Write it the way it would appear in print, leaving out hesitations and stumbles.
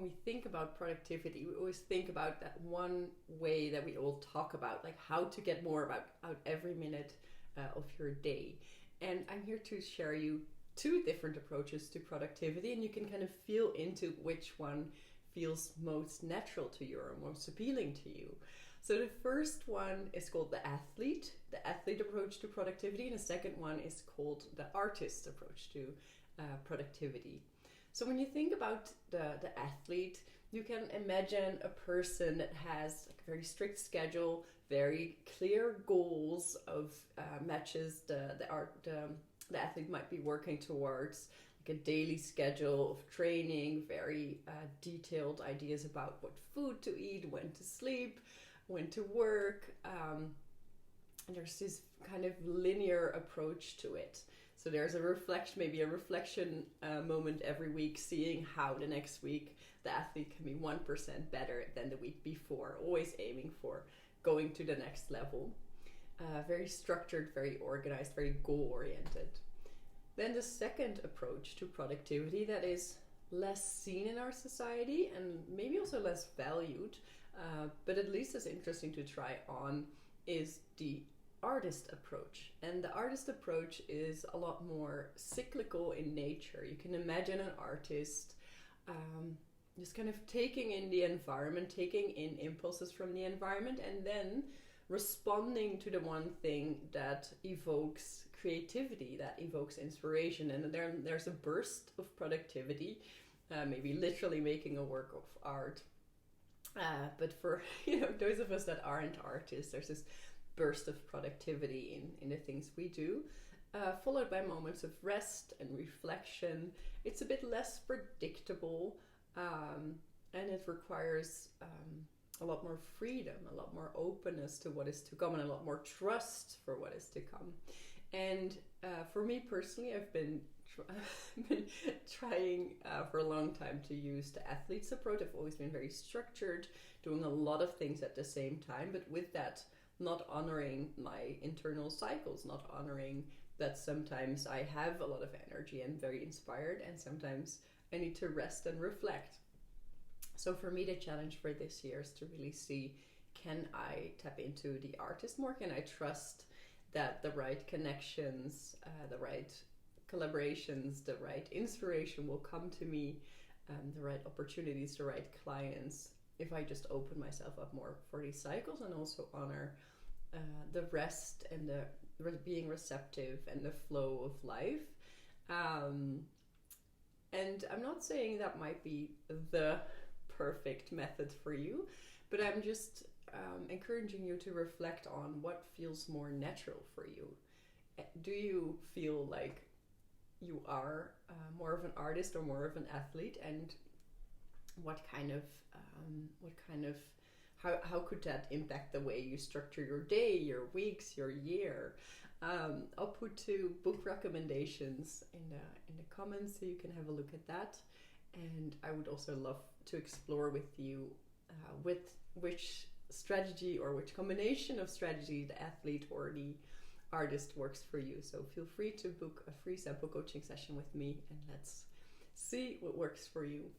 we think about productivity, we always think about that one way that we all talk about, like how to get more out every minute of your day. And I'm here to share you two different approaches to productivity, and you can kind of feel into which one feels most natural to you or most appealing to you. So the first one is called the athlete approach to productivity, and the second one is called the artist approach to productivity. So when you think about the athlete, you can imagine a person that has a very strict schedule, very clear goals of matches the athlete might be working towards, like a daily schedule of training, very detailed ideas about what food to eat, when to sleep, when to work. And there's this kind of linear approach to it. So there's a reflection, maybe a reflection moment every week, seeing how the next week the athlete can be 1% better than the week before, always aiming for going to the next level. Very structured, very organized, very goal-oriented. Then the second approach to productivity that is less seen in our society and maybe also less valued, but at least as interesting to try on, is the artist approach. And the artist approach is a lot more cyclical in nature. You can imagine an artist just kind of taking in the environment, taking in impulses from the environment, and then responding to the one thing that evokes creativity, that evokes inspiration. And there's a burst of productivity, maybe literally making a work of art. But for those of us that aren't artists, there's this burst of productivity in the things we do, followed by moments of rest and reflection. It's a bit less predictable, and it requires a lot more freedom, a lot more openness to what is to come, and a lot more trust for what is to come. And for me personally, I've been trying for a long time to use the athlete's approach. I've always been very structured, doing a lot of things at the same time, but with that, not honoring my internal cycles, not honoring that sometimes I have a lot of energy and very inspired, and sometimes I need to rest and reflect. So for me, the challenge for this year is to really see, can I tap into the artist more? Can I trust that the right connections, the right collaborations, the right inspiration will come to me, the right opportunities, the right clients, if I just open myself up more for these cycles, and also honor the rest and the being receptive and the flow of life. And I'm not saying that might be the perfect method for you, but I'm just encouraging you to reflect on what feels more natural for you. Do you feel like you are more of an artist or more of an athlete, and how could that impact the way you structure your day, your weeks, your year? I'll put 2 book recommendations in the comments so you can have a look at that. And I would also love to explore with you with which strategy or which combination of strategy the athlete or the artist works for you. So feel free to book a free sample coaching session with me, and let's see what works for you.